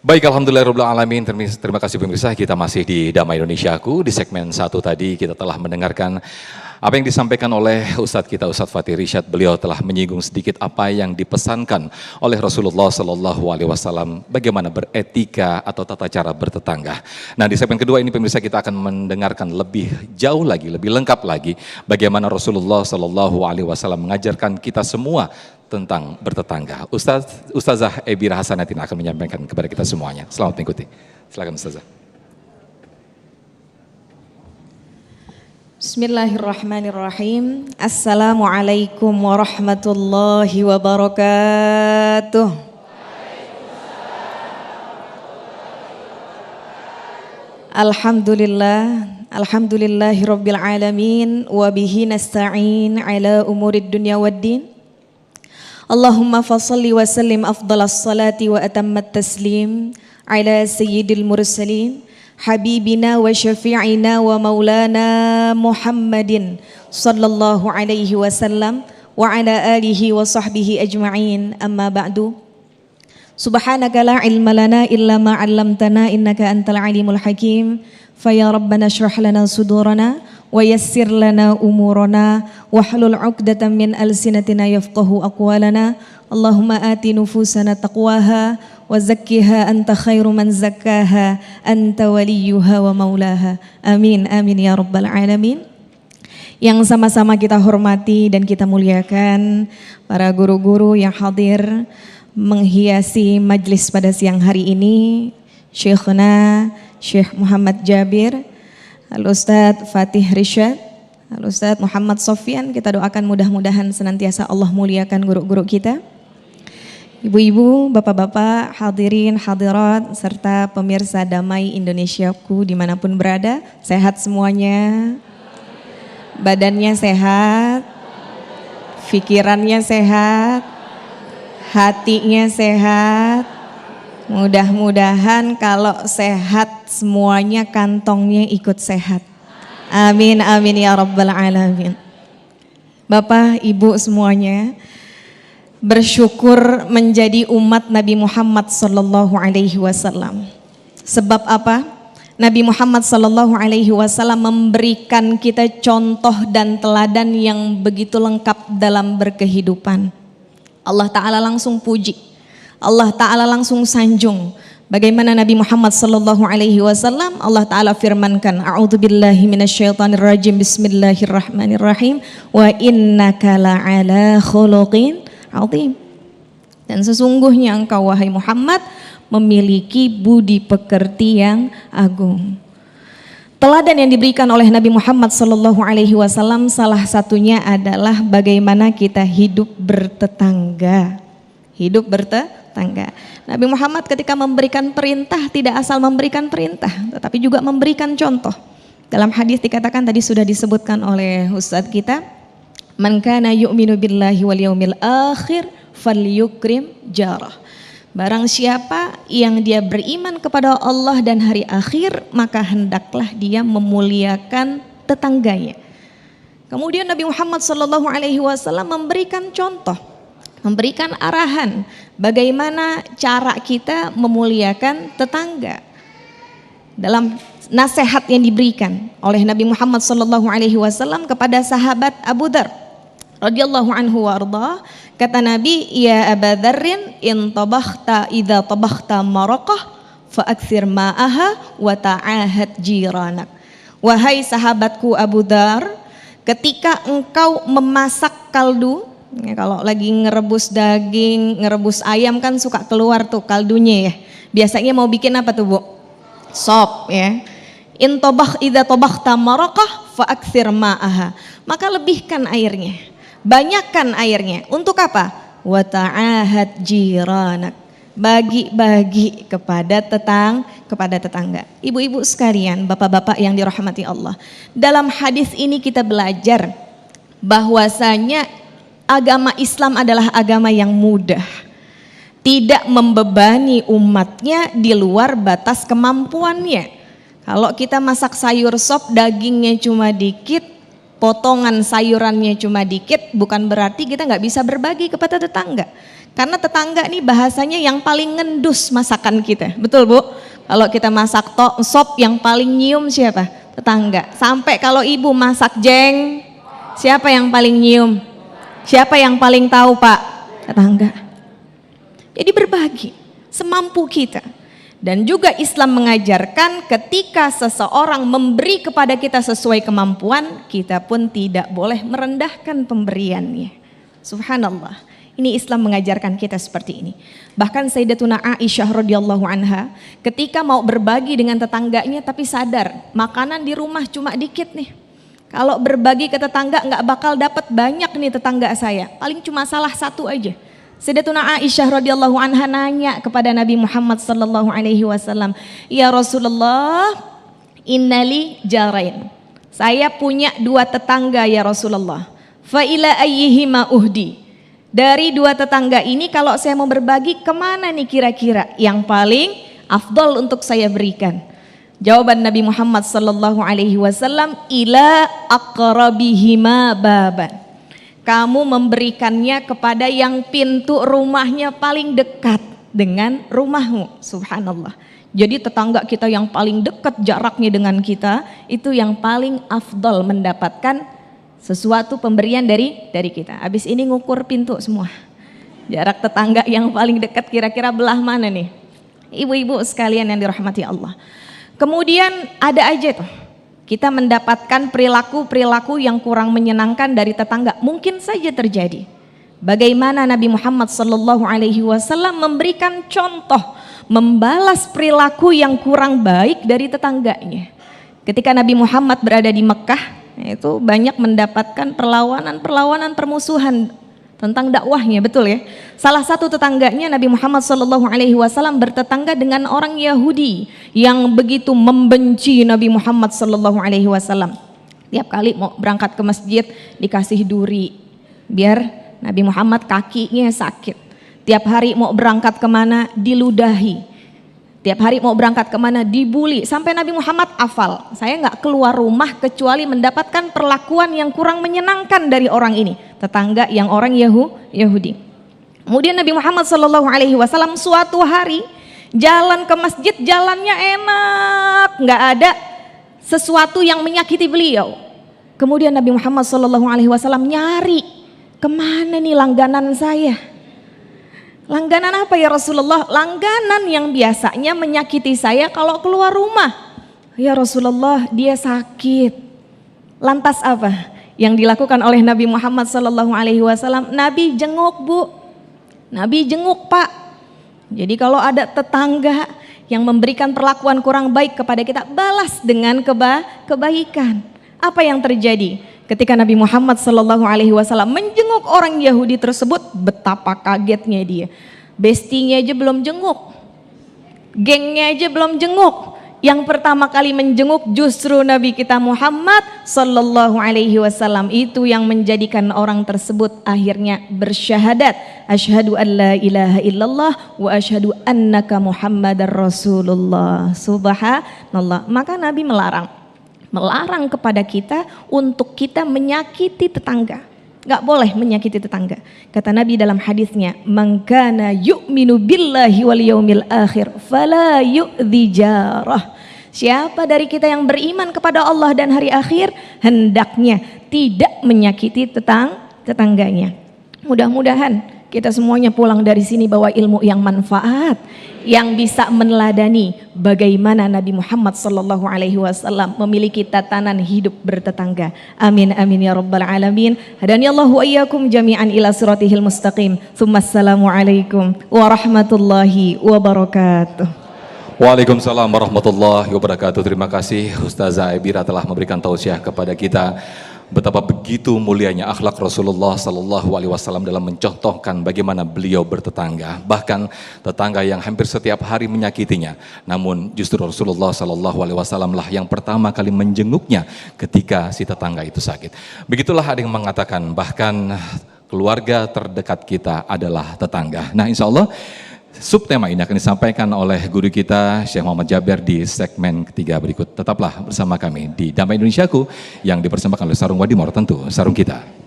Baik, alhamdulillahirabbil alamin. Terima kasih pemirsa, kita masih di Damai Indonesiaku. Di segmen 1 tadi kita telah mendengarkan apa yang disampaikan oleh Ustadz kita, Ustadz Fatih Rishad. Beliau telah menyinggung sedikit apa yang dipesankan oleh Rasulullah Sallallahu Alaihi Wasallam, bagaimana beretika atau tata cara bertetangga. Nah, di segmen kedua ini pemirsa kita akan mendengarkan lebih jauh lagi, lebih lengkap lagi bagaimana Rasulullah Sallallahu Alaihi Wasallam mengajarkan kita semua tentang bertetangga. Ustazah Ebi Rahasanatin akan menyampaikan kepada kita semuanya. Selamat mengikuti. Silakan Ustazah. Bismillahirrahmanirrahim. Assalamualaikum warahmatullahi wabarakatuh. Alhamdulillahirabbil alamin wa bihi nasta'in ala umurid dunya waddin. Allahumma fasalli wa sallim afdalas salati wa atammat taslim ala sayyidil mursalin habibina wa syafi'ina wa maulana Muhammadin sallallahu alaihi wasallam wa ala alihi wa sahbihi ajma'in, amma ba'du. Subhanaka la ilma lana illa ma 'allamtana innaka antal alimul hakim. Faya rabbana shrah lana sudurana wa yassir lana umurana wahlul 'uqdatam min alsinatina yafqahu aqwalana. Allahumma ati nufusana taqwaha wa zakkiha anta khairu man zakkaha anta waliyuha wa maulaha. Amin amin ya rabbal alamin. Yang sama-sama kita hormati dan kita muliakan para guru-guru yang hadir menghiasi majlis pada siang hari ini, Syekhuna Syekh Muhammad Jabir, Al-Ustadz Fatih Rishad, Al-Ustadz Muhammad Sofyan. Kita doakan mudah-mudahan senantiasa Allah muliakan guru-guru kita. Ibu-ibu, bapak-bapak, hadirin, hadirat, serta pemirsa Damai Indonesiaku dimanapun berada, sehat semuanya? Badannya sehat? Pikirannya sehat? Hatinya sehat? Mudah-mudahan kalau sehat semuanya kantongnya ikut sehat. Amin amin ya rabbal alamin. Bapak, ibu semuanya, bersyukur menjadi umat Nabi Muhammad sallallahu alaihi wasallam. Sebab apa? Nabi Muhammad sallallahu alaihi wasallam memberikan kita contoh dan teladan yang begitu lengkap dalam berkehidupan. Allah Ta'ala langsung puji, Allah Ta'ala langsung sanjung bagaimana Nabi Muhammad sallallahu alaihi wasallam. Allah Ta'ala firmankan, a'udzubillahi minasyaitonirrajim, bismillahirrahmanirrahim, wa innaka la'ala khuluqin azim. Dan sesungguhnya engkau wahai Muhammad memiliki budi pekerti yang agung. Teladan yang diberikan oleh Nabi Muhammad sallallahu alaihi wasallam salah satunya adalah bagaimana kita hidup bertetangga. Hidup bertetangga. Nabi Muhammad ketika memberikan perintah tidak asal memberikan perintah, tetapi juga memberikan contoh. Dalam hadis dikatakan, tadi sudah disebutkan oleh Ustadz kita, man kana yu'minu billahi wal yaumil akhir falyukrim jarah. Barang siapa yang dia beriman kepada Allah dan hari akhir, maka hendaklah dia memuliakan tetangganya. Kemudian Nabi Muhammad sallallahu alaihi wasallam memberikan contoh, memberikan arahan bagaimana cara kita memuliakan tetangga. Dalam nasihat yang diberikan oleh Nabi Muhammad sallallahu alaihi wasallam kepada sahabat Abu Dzar radhiyallahu anhu wa ardhah, kata Nabi, ya Aba Dzarrin, in tabakhta idza tabakhta maraqah fa aktsir ma'aha wa ta'ahad jiranak. Wahai sahabatku Abu Dzar, ketika engkau memasak kaldu, ya, kalau lagi ngerebus daging, ngerebus ayam kan suka keluar tuh kaldunya ya. Biasanya mau bikin apa tuh Bu? Sop ya. In tabakh idza tabakhta maraqah fa aktsir ma'aha. Maka lebihkan airnya, banyakkan airnya. Untuk apa? Wa ta'ahad jiranak. Bagi-bagi kepada tetangga. Ibu-ibu sekalian, bapak-bapak yang dirahmati Allah. Dalam hadis ini kita belajar bahwasanya agama Islam adalah agama yang mudah, tidak membebani umatnya di luar batas kemampuannya. Kalau kita masak sayur sop dagingnya cuma dikit, potongan sayurannya cuma dikit, bukan berarti kita nggak bisa berbagi kepada tetangga. Karena tetangga ini bahasanya yang paling ngendus masakan kita, betul Bu? Kalau kita masak sop yang paling nyium siapa? Tetangga. Sampai kalau ibu masak jeng, siapa yang paling nyium? Siapa yang paling tahu Pak? Tetangga. Jadi berbagi semampu kita. Dan juga Islam mengajarkan ketika seseorang memberi kepada kita sesuai kemampuan, kita pun tidak boleh merendahkan pemberiannya. Subhanallah. Ini Islam mengajarkan kita seperti ini. Bahkan Sayyidatuna Aisyah radhiyallahu anha ketika mau berbagi dengan tetangganya tapi sadar makanan di rumah cuma dikit nih. Kalau berbagi ke tetangga nggak bakal dapat banyak nih tetangga saya. Paling cuma salah satu aja. Sayyidatuna Aisyah radhiyallahu anha nanya kepada Nabi Muhammad sallallahu alaihi wasallam, "Ya Rasulullah, innali jarain." Saya punya 2 tetangga ya Rasulullah. Fa ila ayyihima uhdi. Dari 2 tetangga ini kalau saya mau berbagi kemana nih kira-kira yang paling afdol untuk saya berikan? Jawaban Nabi Muhammad sallallahu alaihi wasallam, ila aqrabihima baban. Kamu memberikannya kepada yang pintu rumahnya paling dekat dengan rumahmu. Subhanallah. Jadi tetangga kita yang paling dekat jaraknya dengan kita, itu yang paling afdol mendapatkan sesuatu pemberian dari kita. Habis ini ngukur pintu semua. Jarak tetangga yang paling dekat kira-kira belah mana nih? Ibu-ibu sekalian yang dirahmati Allah. Kemudian ada aja tuh. Kita mendapatkan perilaku-perilaku yang kurang menyenangkan dari tetangga, mungkin saja terjadi. Bagaimana Nabi Muhammad sallallahu alaihi wasallam memberikan contoh membalas perilaku yang kurang baik dari tetangganya. Ketika Nabi Muhammad berada di Mekah, itu banyak mendapatkan perlawanan permusuhan tentang dakwahnya, betul ya. Salah satu tetangganya Nabi Muhammad SAW bertetangga dengan orang Yahudi yang begitu membenci Nabi Muhammad SAW. Tiap kali mau berangkat ke masjid dikasih duri biar Nabi Muhammad kakinya sakit. Tiap hari mau berangkat kemana diludahi. Tiap hari mau berangkat kemana dibully. Sampai Nabi Muhammad hafal, saya nggak keluar rumah kecuali mendapatkan perlakuan yang kurang menyenangkan dari orang ini. Tetangga yang orang Yahudi. Kemudian Nabi Muhammad SAW suatu hari jalan ke masjid, jalannya enak, nggak ada sesuatu yang menyakiti beliau. Kemudian Nabi Muhammad SAW nyari, kemana nih langganan saya? Langganan apa ya Rasulullah? Langganan yang biasanya menyakiti saya kalau keluar rumah. Ya Rasulullah, dia sakit. Lantas apa yang dilakukan oleh Nabi Muhammad SAW? Nabi jenguk Bu, Nabi jenguk Pak. Jadi kalau ada tetangga yang memberikan perlakuan kurang baik kepada kita, balas dengan kebaikan. Apa yang terjadi? Ketika Nabi Muhammad SAW menjenguk orang Yahudi tersebut, betapa kagetnya dia. Bestinya aja belum jenguk, gengnya aja belum jenguk. Yang pertama kali menjenguk justru Nabi kita Muhammad SAW. Itu yang menjadikan orang tersebut akhirnya bersyahadat, asyhadu an la ilaha illallah wa asyhadu annaka Muhammadar Rasulullah. Subhanallah. Maka Nabi melarang kepada kita untuk kita menyakiti tetangga. Gak boleh menyakiti tetangga. Kata Nabi dalam hadisnya, man kana yu'minu billahi wal yaumil akhir fala yu'dzi jarah. Siapa dari kita yang beriman kepada Allah dan hari akhir, hendaknya tidak menyakiti tetangganya. Mudah-mudahan kita semuanya pulang dari sini bawa ilmu yang manfaat, yang bisa meneladani bagaimana Nabi Muhammad SAW memiliki tatanan hidup bertetangga. Amin amin ya rabbal alamin. Hadaniyallahu wa iyyakum jami'an ila siratihil mustaqim. Assalamualaikum warahmatullahi wabarakatuh. Waalaikumsalam warahmatullahi wabarakatuh. Terima kasih Ustazah Ebira telah memberikan tausiah kepada kita. Betapa begitu mulianya akhlak Rasulullah Sallallahu Alaihi Wasallam dalam mencontohkan bagaimana beliau bertetangga, bahkan tetangga yang hampir setiap hari menyakitinya. Namun justru Rasulullah Sallallahu Alaihi Wasallam lah yang pertama kali menjenguknya ketika si tetangga itu sakit. Begitulah ada yang mengatakan bahkan keluarga terdekat kita adalah tetangga. Nah, insya Allah Subtema ini akan disampaikan oleh guru kita Syekh Muhammad Jaber di segmen ketiga berikut. Tetaplah bersama kami di Damai Indonesiaku yang dipersembahkan oleh Sarung Wadimor, tentu sarung kita.